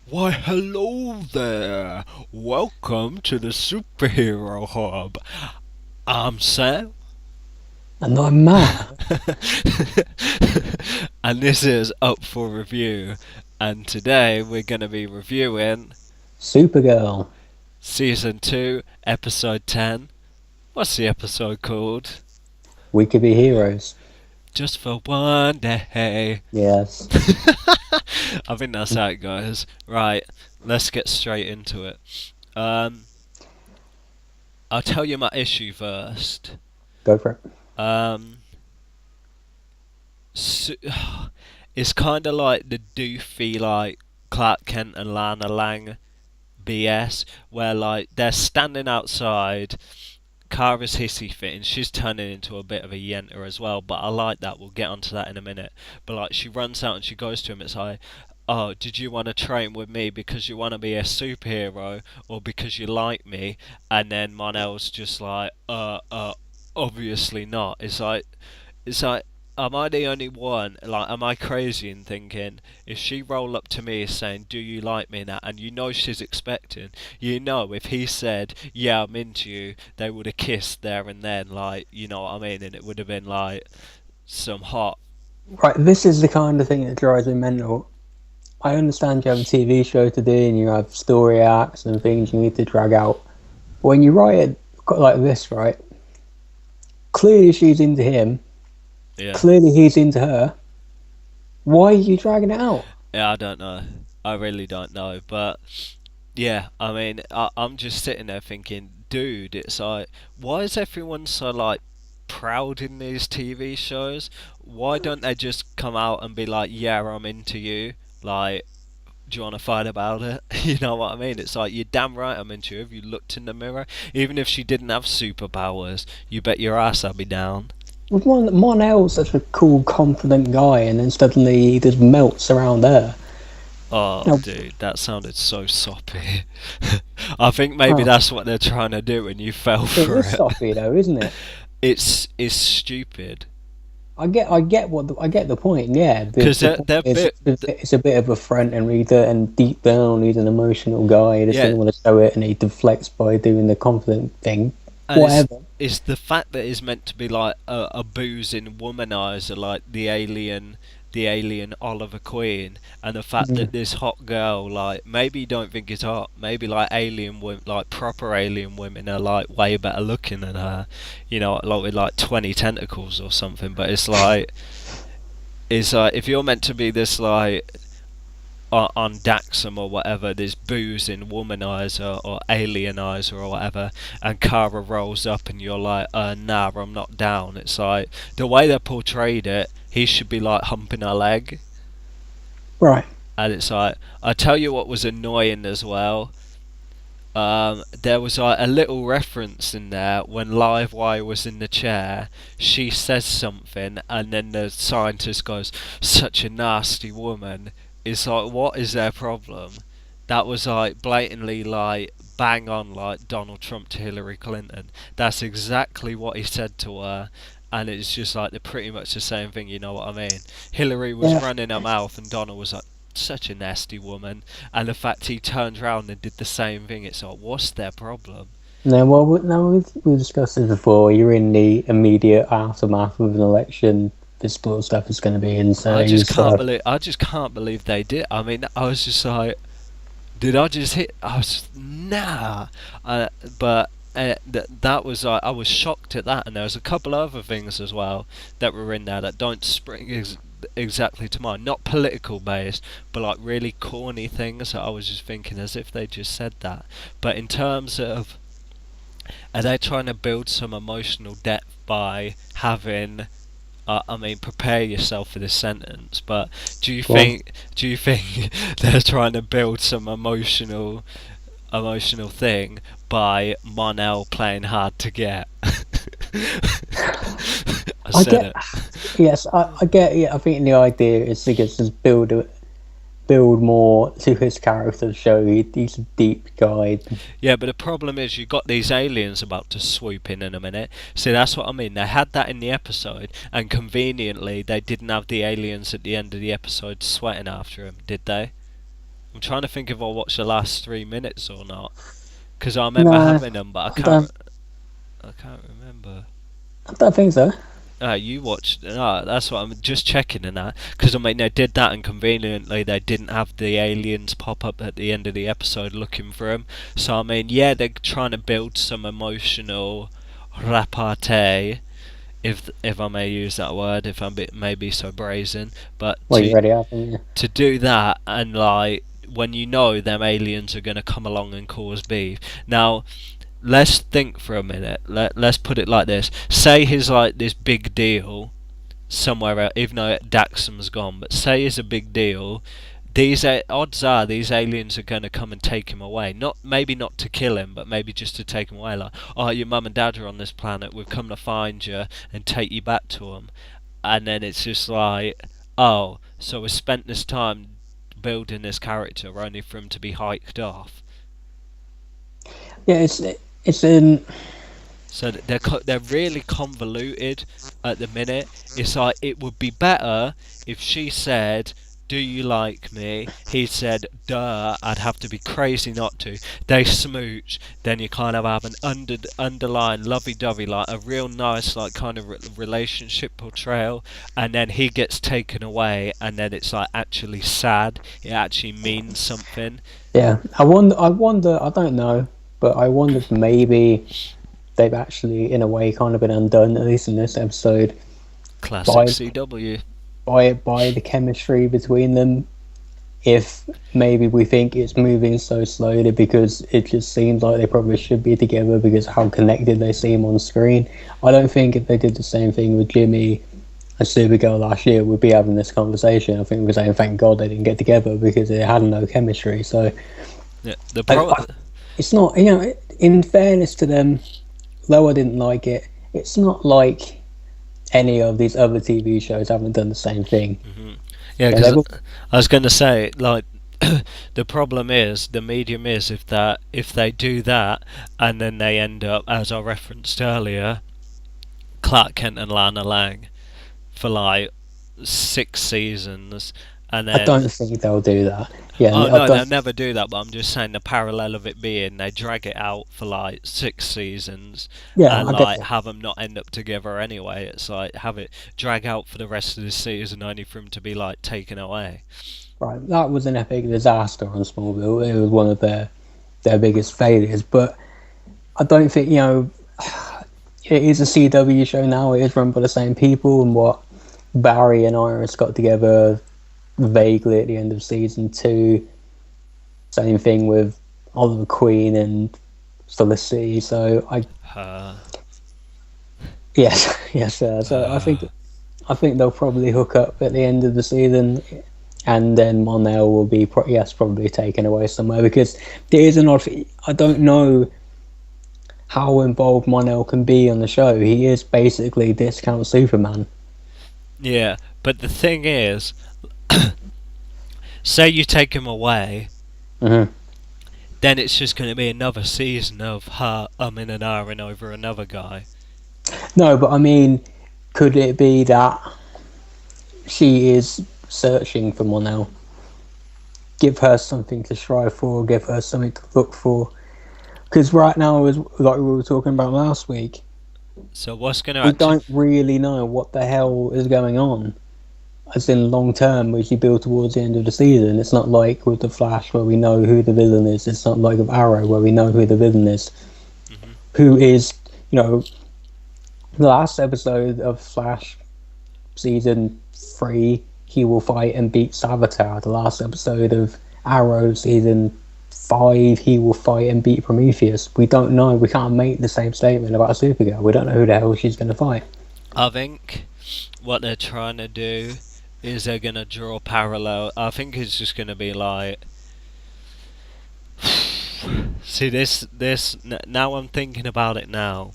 Why, hello there! Welcome to the Superhero Hub. I'm Sam. And I'm Matt. And this is Up for Review. And today we're going to be reviewing Supergirl. Season 2, Episode 10. What's the episode called? We could be heroes. Just for one day. Yes. I think that's how it goes. Right, let's get straight into it. Um, I'll tell you my issue first. Go for it. Um, su- it's kind of like the doofy like Clark Kent and Lana Lang BS, where like they're standing outside. Kara's hissy fit and she's turning into a bit of a yenter as well, but I like that. We'll get onto that in a minute. But like she runs out and she goes to him. It's like, oh, did you want to train with me because you want to be a superhero or because you like me? And then Monel's just like, obviously not. It's like, am I the only one? Like, am I crazy in thinking if she roll up to me saying, "Do you like me?" now, and you know she's expecting, you know, if he said, "Yeah, I'm into you," they would have kissed there and then, like, you know what I mean, and it would have been like some hot. Right, this is the kind of thing that drives me mental. I understand you have a TV show to do and you have story arcs and things you need to drag out. But when you write it like this, right? Clearly she's into him. Yeah, Clearly he's into her. Why are you dragging it out? yeah, I don't know. I really don't know, but yeah, I mean, I'm just sitting there thinking, dude, it's like, why is everyone so like proud in these TV shows? Why don't they just come out and be like, yeah, I'm into you? Like, do you want to fight about it? You know what I mean? It's like, you're damn right I'm into you. Have you looked in the mirror? Even if she didn't have superpowers, you bet your ass I'd be down. With Monel's such a cool, confident guy, and then suddenly he just melts around her. Oh, Now, dude, that sounded so soppy. I think maybe oh, that's what they're trying to do, and you fell it for is it. soppy though, isn't it? It's stupid. I get the point. Yeah, Because the point they're is, bit, it's a bit of a front, and and deep down, he's an emotional guy. He just yeah, doesn't want to show it, and he deflects by doing the confident thing. and Whatever. it's the fact that it's meant to be like a boozing womanizer, like the alien Oliver Queen, and the fact Mm. that this hot girl, like, maybe you don't think it's hot, maybe like alien women, like proper alien women, are like way better looking than her, you know, like with like 20 tentacles or something. But it's like if you're meant to be this like on Daxam or whatever, this boozing womanizer or alienizer or whatever, and Kara rolls up and you're like, nah, I'm not down. It's like, the way they portrayed it, he should be like humping her leg. Right. And it's like, I tell you what was annoying as well. There was like a little reference in there when Livewire was in the chair. She says something, and then the scientist goes, "Such a nasty woman." It's like, what is their problem? That was like blatantly like bang on like Donald Trump to Hillary Clinton. That's exactly what he said to her. And it's just like they're pretty much the same thing, you know what I mean? Hillary was Yeah. running her mouth, and Donald was like, "Such a nasty woman." And the fact he turned around and did the same thing, it's like, what's their problem? No. Well, we've discussed this before. You're in the immediate aftermath of an election. This sort of stuff is going to be insane. So I just can't believe they did. I mean, I was just like, did I just hit? I was just, nah. Uh, but that was like, I was shocked at that, and there was a couple other things as well that were in there that don't spring exactly to mind. Not political based, but like really corny things that I was just thinking as if they just said that. But in terms of, are they trying to build some emotional depth by having? I mean, prepare yourself for this sentence. But go on. do you think they're trying to build some emotional thing by Monel playing hard to get? I I said get. it. Yes, I get. Yeah, I think the idea is to just build more to his character. Show he's a deep guy. Yeah, but the problem is you got these aliens about to swoop in a minute. See, that's what I mean. They had that in the episode, and conveniently they didn't have the aliens at the end of the episode sweating after him, did they? I'm trying to think if I watched the last 3 minutes or not, because I remember No, having them, but I don't. I can't remember. I don't think so. You watched. That's what I'm just checking in that, because I mean they did that, and conveniently they didn't have the aliens pop up at the end of the episode looking for him. So I mean, yeah, they're trying to build some emotional repartee, if I may use that word, if I'm maybe so brazen, but Well, you already have, haven't you? to do that, and like when you know them aliens are going to come along and cause beef. Now, let's think for a minute. Let's put it like this. Say he's like this big deal somewhere else, even though Daxam's gone, but say he's a big deal. These odds are these aliens are going to come and take him away. Not maybe not to kill him, but maybe just to take him away. Like, oh, your mum and dad are on this planet. We've come to find you and take you back to them. And then it's just like, oh, so we spent this time building this character only for him to be hiked off. Yeah, it's in. So they're really convoluted at the minute. It's like it would be better if she said, "Do you like me?" He said, "Duh, I'd have to be crazy not to." They smooch, then you kind of have an underlying lovey-dovey, like a real nice, like kind of relationship portrayal, and then he gets taken away, and then it's like actually sad. It actually means something. Yeah, I wonder. I don't know, but I wonder if maybe they've actually, in a way, kind of been undone, at least in this episode, Classic by CW. by the chemistry between them. If maybe we think it's moving so slowly because it just seems like they probably should be together because of how connected they seem on screen. I don't think if they did the same thing with Jimmy and Supergirl last year, we'd be having this conversation. I think we're saying thank God they didn't get together because they had no chemistry. So Yeah, it's not, in fairness to them, though I didn't like it, it's not like any of these other TV shows haven't done the same thing. Mm-hmm. Yeah, because I was going to say, like, the problem is, the medium is if they do that, and then they end up, as I referenced earlier, Clark Kent and Lana Lang for like 6 seasons, and then I don't think they'll do that. Yeah, oh no, they'll never do that. But I'm just saying the parallel of it being they drag it out for like 6 seasons, yeah, and I like get have them not end up together anyway. It's like have it drag out for the rest of the season only for him to be like taken away. right. That was an epic disaster on Smallville. It was one of their biggest failures. But I don't think it is a CW show now. It is run by the same people, and what Barry and Iris got together vaguely at the end of season 2. Same thing with Oliver Queen and Felicity. So yes. So I think they'll probably hook up at the end of the season, and then Mon-El will be probably taken away somewhere because there is an odd. I don't know how involved Mon-El can be on the show. He is basically discount Superman. Yeah, but the thing is, say you take him away, Mm-hmm. then it's just going to be another season of her umming and ahhing over another guy. No, but I mean, could it be that she is searching for Mon-El? Give her something to strive for, give her something to look for. Because right now, as like we were talking about last week, So what's going to we don't really know what the hell is going on. As in long term, which you build towards the end of the season. It's not like with the Flash where we know who the villain is. It's not like with Arrow where we know who the villain is. Mm-hmm. Who is, the last episode of Flash season 3, he will fight and beat Savitar. The last episode of Arrow season 5, he will fight and beat Prometheus. We don't know. We can't make the same statement about Supergirl. We don't know who the hell she's going to fight. I think what they're trying to do is they're going to draw parallel. I think it's just going to be like, see this now I'm thinking about it now.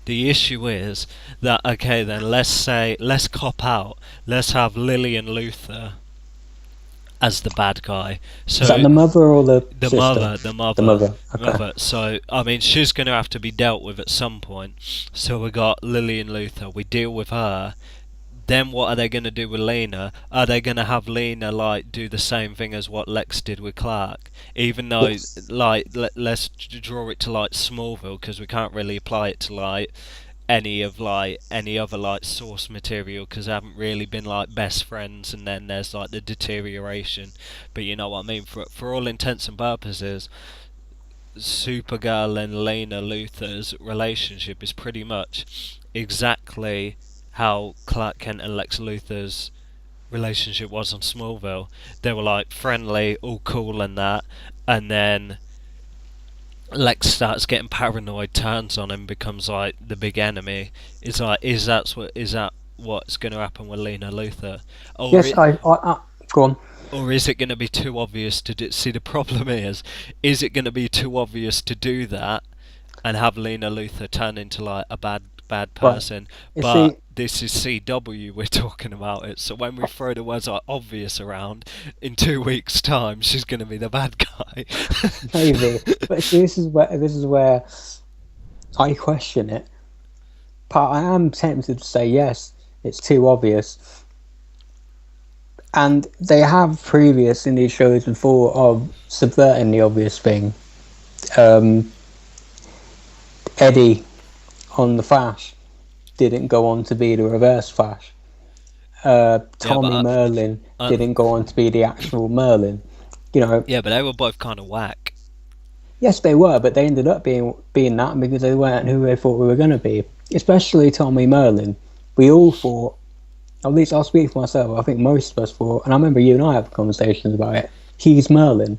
The issue is that, okay, then let's cop out. Let's have Lillian Luthor as the bad guy. So is that the mother or the sister? The mother. The mother. Okay. Mother. So I mean, she's going to have to be dealt with at some point. So we got Lillian Luthor. We deal with her. then what are they going to do with Lena? Are they going to have Lena like do the same thing as what Lex did with Clark? Even though It's like let's draw it to like Smallville, because we can't really apply it to like any other like source material, because they haven't really been like best friends, and then there's like the deterioration. But you know what I mean. For all intents and purposes, Supergirl and Lena Luthor's relationship is pretty much exactly how Clark Kent and Lex Luthor's relationship was on Smallville. They were like friendly, all cool and that, and then Lex starts getting paranoid, turns on him, becomes like the big enemy. It's like, is that what's going to happen with Lena Luthor, or yes, it, I go on. or is it going to be too obvious to do? See, the problem is it going to be too obvious to do that and have Lena Luthor turn into like a bad Right, person? you But see, this is CW, we're talking about it. So when we throw the words like obvious around, in 2 weeks' time, she's going to be the bad guy. maybe, but see, this is where I question it. But I am tempted to say yes, it's too obvious. And they have previous in these shows before of subverting the obvious thing. Um, Eddie on the Flash didn't go on to be the Reverse Flash. Yeah, Tommy but Merlin I, didn't go on to be the actual Merlin. You know, yeah, but they were both kind of whack. yes, they were, but they ended up being that because they weren't who they thought we were going to be. Especially Tommy Merlin. We all thought, at least I'll speak for myself, I think most of us thought, and I remember you and I have conversations about it, he's Merlin.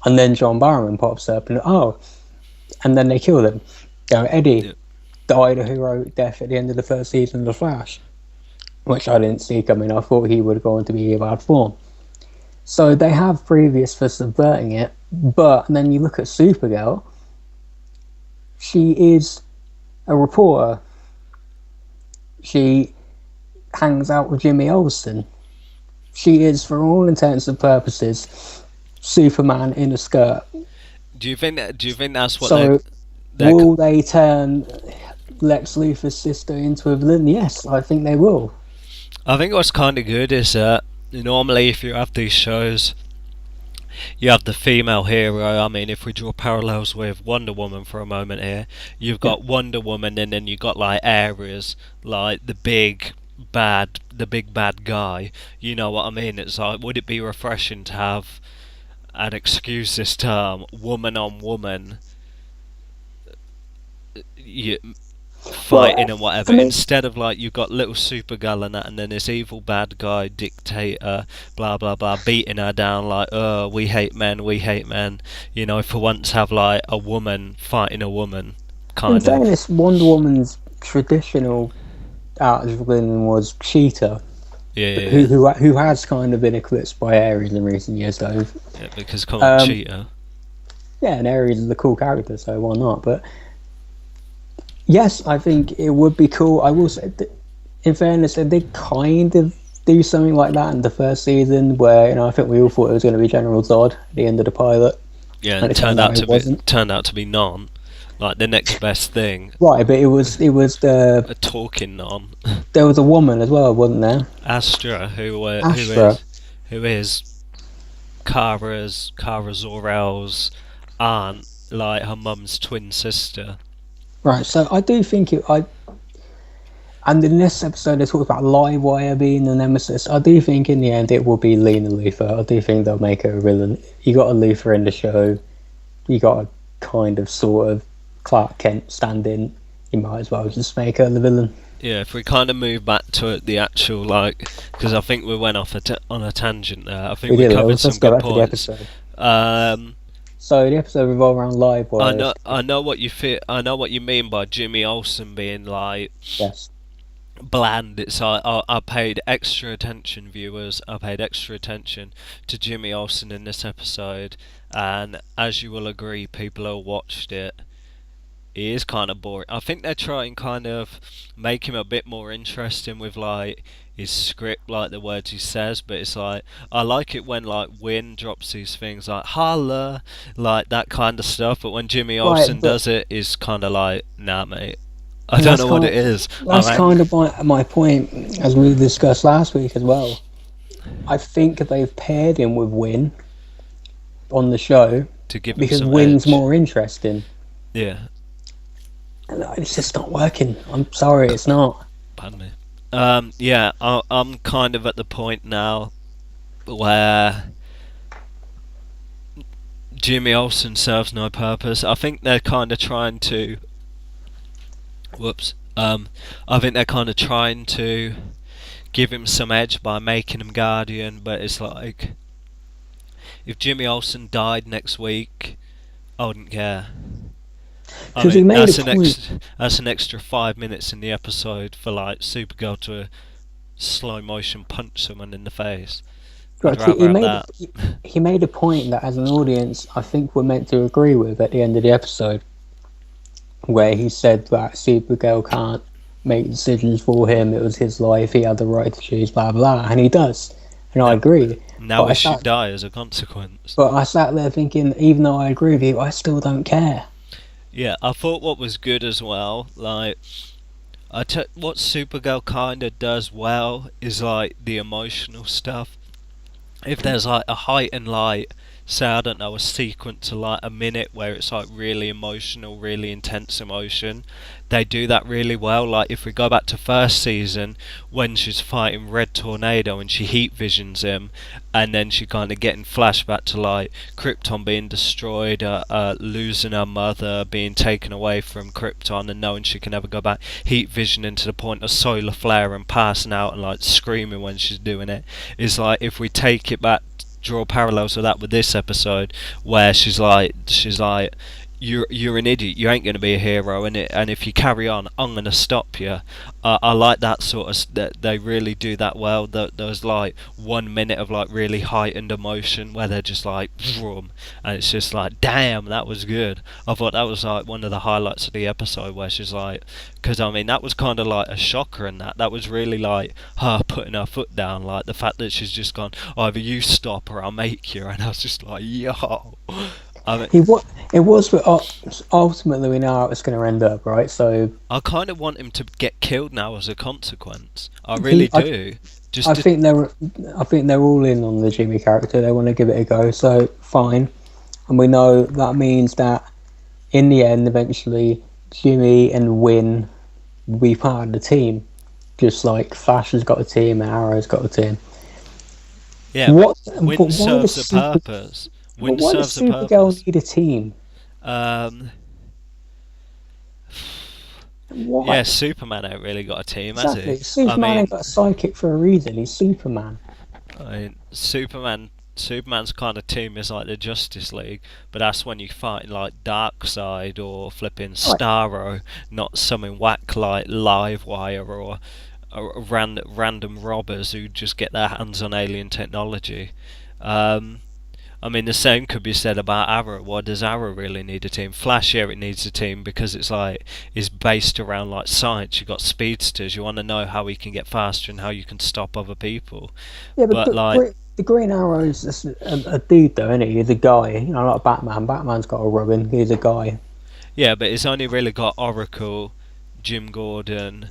And then John Barrowman pops up and, and then they kill him. You know, Eddie Yeah. died a heroic death at the end of the first season of The Flash, which I didn't see coming. I thought he would go on to be a bad form. So they have previous for subverting it, but then you look at Supergirl, she is a reporter. She hangs out with Jimmy Olsen. She is, for all intents and purposes, Superman in a skirt. Do you think that's what So, they're will they turn Lex Luthor's sister into a villain? Yes, I think they will. I think what's kind of good is that normally if you have these shows, you have the female hero. I mean, if we draw parallels with Wonder Woman for a moment here, you've Yeah. got Wonder Woman, and then you got like Ares, like the big bad guy. You know what I mean? It's like, would it be refreshing to have, and excuse this term, woman on woman, you, Well, fighting and whatever, for me, instead of like you've got little Supergirl and that, and then this evil bad guy dictator, blah blah blah, beating her down like, oh, we hate men, we hate men. You know, for once have like a woman fighting a woman, in kind of. fairness, Wonder Woman's traditional art as villain was Cheetah, Yeah, yeah, who, yeah. who who has kind of been eclipsed by Ares in recent years, though. Yeah, because come on, Um, cheater. yeah, and Ares is a cool character, so why not? But yes, I think it would be cool. I will say, in fairness, they did kind of do something like that in the first season, where I think we all thought it was going to be General Zod at the end of the pilot, Yeah, and and it turned out it wasn't. turned out to be non, like the next best thing, Right, but it was a talking non. there was a woman as well, wasn't there? Astra, Astra. who is Kara Zor-El's aunt, like her mum's twin sister. Right, so I do think and in this episode they talked about Livewire being the nemesis. I do think in the end it will be Lena Luthor. I do think they'll make her a villain. You got a Luthor in the show, you got a kind of sort of Clark Kent stand-in. You might as well just make her the villain. Yeah, if we kind of move back to the actual, like, because I think we went off on a tangent there. I think We we did. covered Let's some go good back to the points. episode. Um, So the episode revolved around Livewire. I know what you feel. I know what you mean by Jimmy Olsen being like Yes. bland. It's like I paid extra attention, viewers. I paid extra attention to Jimmy Olsen in this episode, and as you will agree, people who watched it, he is kind of boring. I think they're trying kind of make him a bit more interesting with like his script, like the words he says. But it's like I like it when like Win drops these things like holla, like that kind of stuff. But when Jimmy Right, Olsen but does it, it's kind of like nah, mate. I And don't know what it is. that's kind of my point, as we discussed last week as well. I think they've paired him with Win on the show to give him because some Win's edge. more interesting. Yeah, And it's just not working. I'm sorry, it's not. pardon me. Yeah, I'm kind of at the point now where Jimmy Olsen serves no purpose. I think they're kind of trying to. Whoops. I think they're kind of trying to give him some edge by making him Guardian, but it's like if Jimmy Olsen died next week, I wouldn't care. I Because he mean, made a point. that's an extra 5 minutes in the episode for like Supergirl to slow motion punch someone in the face. I'd Like rather have that. he made a point that as an audience, I think we're meant to agree with at the end of the episode, where he said that Supergirl can't make decisions for him. It was his life. He had the right to choose. Blah blah, and he does. And I agree. Now But he should die as a consequence. But I sat there thinking, even though I agree with you, I still don't care. Yeah, I thought what was good as well, like what Supergirl kind of does well is like the emotional stuff. If there's like a heightened light, say I don't know, a sequence of like a minute where it's like really emotional, really intense emotion, they do that really well. Like if we go back to first season when she's fighting Red Tornado and she heat visions him, and then she kind of getting flashback to like Krypton being destroyed, losing her mother, being taken away from Krypton, and knowing she can never go back, heat visioning to the point of solar flare and passing out and like screaming when she's doing it. Is like if we take it back, draw parallels with that with this episode where she's like you're an idiot, you ain't going to be a hero, and if you carry on I'm going to stop you. I like that sort of that they really do that well. There's like 1 minute of like really heightened emotion where they're just like vroom, and it's just like damn, that was good. I thought that was like one of the highlights of the episode where she's like, because I mean that was kind of like a shocker, and that was really like her putting her foot down, like the fact that she's just gone, either you stop or I'll make you, and I was just like yo. I mean, It was, but ultimately we know how it's going to end up, right? So I kind of want him to get killed now as a consequence. I really do. I think they're all in on the Jimmy character. They want to give it a go, so fine. And we know that means that in the end, eventually, Jimmy and Win will be part of the team, just like Flash has got a team and Arrow's got a team. Yeah, Win serves a purpose. Win serves a purpose. Supergirl need a team? Yeah, Superman ain't really got a team, exactly. Has he? Superman ain't got a sidekick for a reason. He's Superman. I mean, Superman's kind of team is like the Justice League, but that's when you fight like Darkseid or flipping Starro, not something whack like Livewire or random robbers who just get their hands on alien technology. I mean, the same could be said about Arrow. Why does Arrow really need a team? Flash, yeah, it needs a team because it's based around like science. You got speedsters. You want to know how he can get faster and how you can stop other people. Yeah, but like the Green Arrow is just a dude, though, isn't he? He's a guy. You know, like Batman. Batman's got a Robin. He's a guy. Yeah, but it's only really got Oracle, Jim Gordon,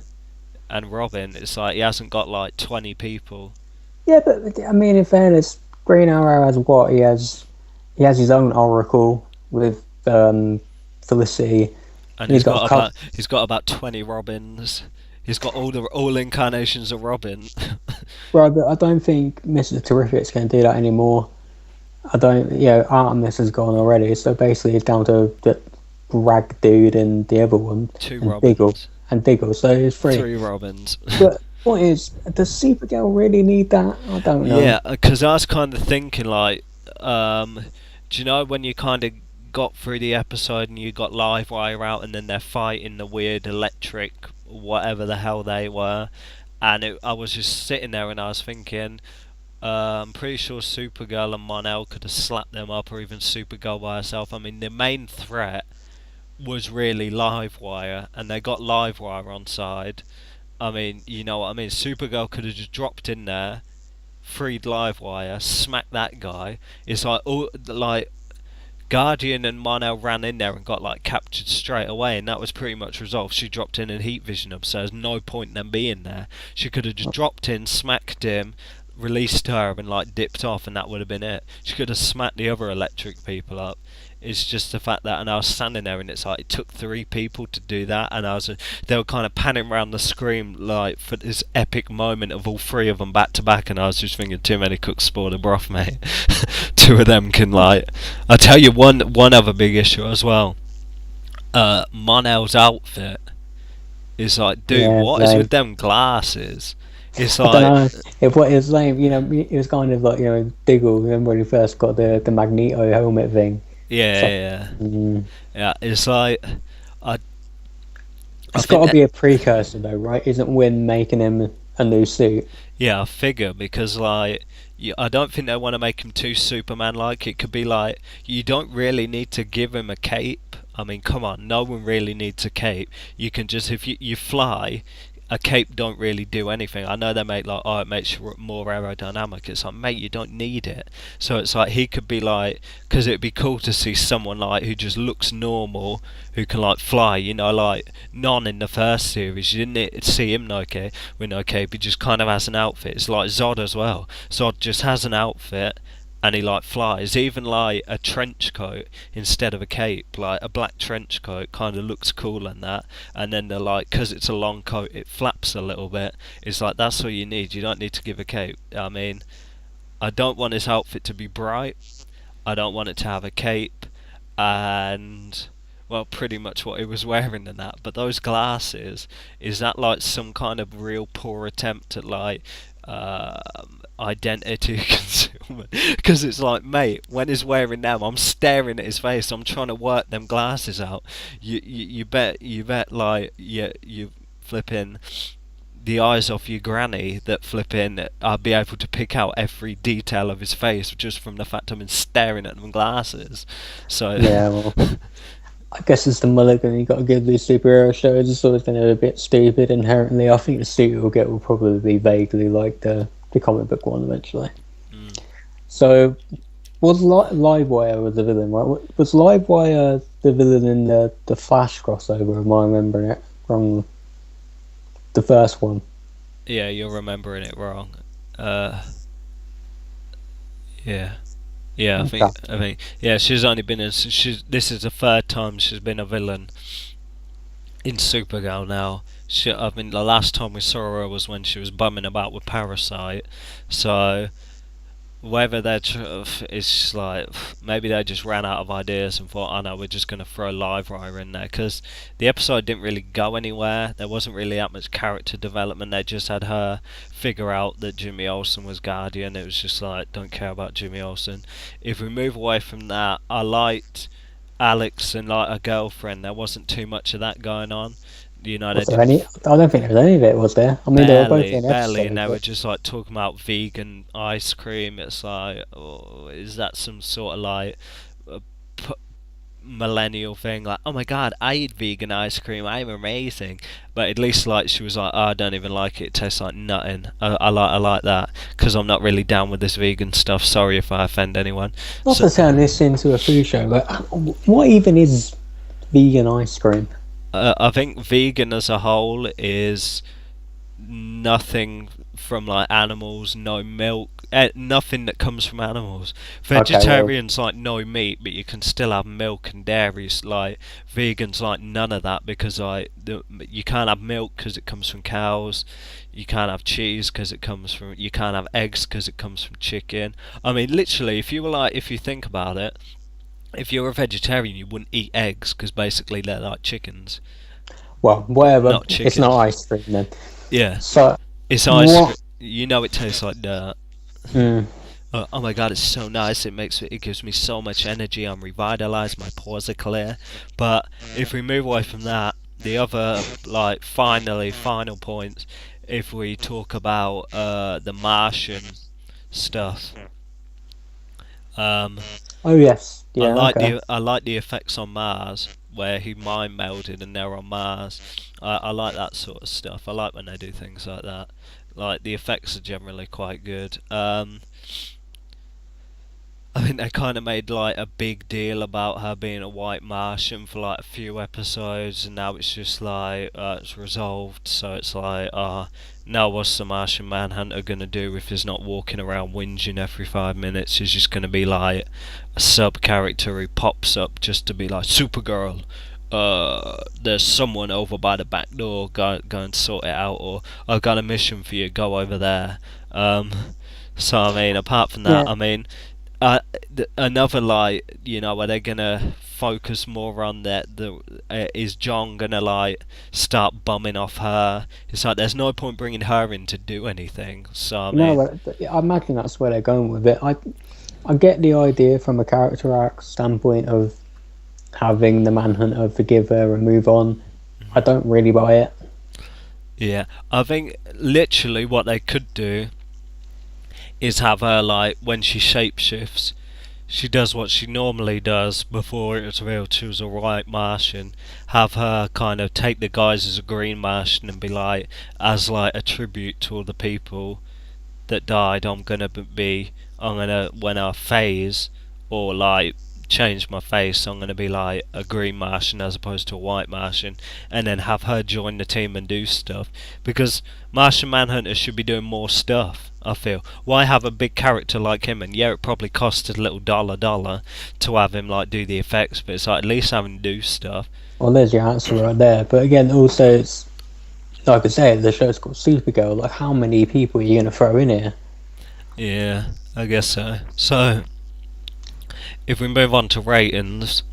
and Robin. It's like he hasn't got like 20 people. Yeah, but I mean, in fairness, Green Arrow has what? He has his own Oracle with Felicity, and he's got about 20 Robins. He's got all incarnations of Robin. Right, but I don't think Mr. Terrific's going to do that anymore. I don't. Artemis has gone already, so basically it's down to the Rag Dude and the other one, Two Robins. Diggle. So it's three Robins. But point is, does Supergirl really need that? I don't know. Yeah, because I was kind of thinking, like, do you know when you kind of got through the episode and you got Livewire out and then they're fighting the weird electric, whatever the hell they were, and I was just sitting there and I was thinking, I'm pretty sure Supergirl and Mon-El could have slapped them up, or even Supergirl by herself. I mean, the main threat was really Livewire, and they got Livewire on side. I mean, you know what I mean? Supergirl could have just dropped in there, freed Livewire, smacked that guy. It's like, Guardian and Mon-El ran in there and got like captured straight away, and that was pretty much resolved. She dropped in and heat vision him, so there's no point in them being there. She could have just dropped in, smacked him, released her, and like dipped off, and that would have been it. She could have smacked the other electric people up. It's just the fact that, and I was standing there, and it's like it took 3 people to do that, and they were kind of panning around the screen like for this epic moment of all 3 of them back to back, and I was just thinking, too many cooks spoil the broth, mate. 2 of them can like. I'll tell you one other big issue as well. Mon-El's outfit is like, dude, Yeah, what is with them glasses? It's I don't like, know. It was lame, it was kind of like, Diggle, remember when he first got the Magneto helmet thing? yeah, It's like, yeah, yeah. It's like, I it's think got to that, be a precursor though, right? Isn't Win making him a new suit? yeah, I figure because like, I don't think they want to make him too Superman-like. It could be like, you don't really need to give him a cape. I mean, come on, no one really needs a cape. You can just, if you fly, a cape don't really do anything. I know they make like, oh, it makes you more aerodynamic. It's like, mate, you don't need it. So it's like he could be like, because it'd be cool to see someone like who just looks normal, who can like fly. Like Non in the first series, you didn't see him with no cape. He just kind of has an outfit. It's like Zod as well. Zod just has an outfit, and he like flies. Even like a trench coat instead of a cape, like a black trench coat, kind of looks cool and that. And then they're like, because it's a long coat, it flaps a little bit. It's like, that's all you need. You don't need to give a cape. I mean, I don't want his outfit to be bright. I don't want it to have a cape, and well, pretty much what he was wearing and that. But those glasses, is that like some kind of real poor attempt at like identity concealment? Because it's like, mate, when he's wearing them, I'm staring at his face. I'm trying to work them glasses out. You bet like you flipping the eyes off your granny that flipping I'll be able to pick out every detail of his face just from the fact I've been staring at them glasses. So Yeah, well, I guess it's the mulligan you got to give these superhero shows. It's always been a bit stupid inherently. I think the suit we'll get will probably be vaguely like the comic book one eventually. mm. So, was Livewire the villain, right? Was Livewire the villain in the Flash crossover? Am I remembering it from the first one? Yeah, you're remembering it wrong. Yeah. Yeah, Okay. I think, yeah, she's only been in. This is the 3rd time she's been a villain in Supergirl now. I mean, the last time we saw her was when she was bumming about with Parasite. So whether it's just like, maybe they just ran out of ideas and thought, oh no, we're just going to throw Livewire in there, because the episode didn't really go anywhere. There wasn't really that much character development. They just had her figure out that Jimmy Olsen was Guardian. It was just like, don't care about Jimmy Olsen. If we move away from that, I liked Alex and like a girlfriend. There wasn't too much of that going on. They Was there didn't any? I don't think there was any of it. Was there? I mean, they were both in barely, and episodes. they were But just like talking about vegan ice cream. It's like, oh, is that some sort of like a p- millennial thing? Like, oh my god, I eat vegan ice cream. I'm amazing. But at least like she was like, oh, I don't even like it. It tastes like nothing. I like that because I'm not really down with this vegan stuff. Sorry if I offend anyone. not So to turn this into a food show, but what even is vegan ice cream? I think vegan as a whole is nothing from like animals, no milk, nothing that comes from animals. Okay, well, Vegetarians like no meat, but you can still have milk and dairies. Like vegans like none of that, because you can't have milk because it comes from cows. You can't have cheese because it comes from. You can't have eggs because it comes from chicken. I mean, literally, if you think about it, if you're a vegetarian, you wouldn't eat eggs because basically they're like chickens, well, but whatever. not It's not chicken. ice cream then. Yeah, So it's ice cream. what? You know it tastes like dirt. Mm, Oh my god, it's so nice. It gives me so much energy. I'm revitalized. My pores are clear. But if we move away from that, the other like final points. If we talk about the Martian stuff, um, oh yes, yeah, okay. I like the effects on Mars where he mind melded and they're on Mars. I like that sort of stuff. I like when they do things like that. Like the effects are generally quite good. I think they kind of made like a big deal about her being a white Martian for like a few episodes, and now it's just like it's resolved. So it's like, now what's the Martian Manhunter gonna do if he's not walking around whinging every 5 minutes? He's just gonna be like a sub character who pops up just to be like Supergirl. There's someone over by the back door. Go and sort it out, or I've got a mission for you. Go over there. Um, so I mean, apart from that, Yeah, I mean, uh, another like are they gonna focus more on that? Is John gonna like start bumming off her? It's like there's no point bringing her in to do anything. So I no, mean, but I imagine that's where they're going with it. I get the idea from a character arc standpoint of having the Manhunter forgive her and move on. I don't really buy it. yeah, I think literally what they could do is have her like when she shapeshifts. She does what she normally does before it was revealed she was a white Martian. Have her kind of take the guise as a green Martian and be like, as like a tribute to all the people that died, I'm gonna when I phase or like change my face, I'm gonna be like a green Martian as opposed to a white Martian, and then have her join the team and do stuff. Because Martian Manhunter should be doing more stuff. I feel. Why have a big character like him? And yeah, it probably costed a little dollar to have him like do the effects, but it's like at least have him do stuff. Well, there's your answer right there. But again, also, it's like I say, the show's called Supergirl. Like, how many people are you going to throw in here? Yeah, I guess so. So, if we move on to ratings,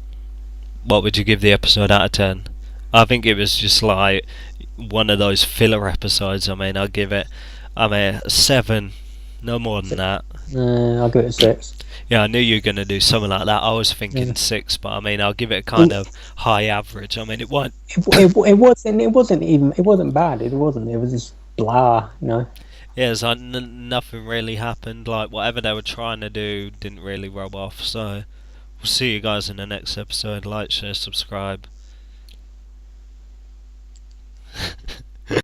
what would you give the episode out of 10? I think it was just like one of those filler episodes. I mean, I'll give it, a 7, no more than that. I'll give it a 6. Yeah, I knew you were going to do something like that. I was thinking Yeah. 6, but I mean, I'll give it a kind It, of high average. I mean, it won't. it wasn't bad. It wasn't. It was just blah, you know. Yeah, it's like nothing really happened. Like, whatever they were trying to do didn't really rub off. So, we'll see you guys in the next episode. Like, share, subscribe.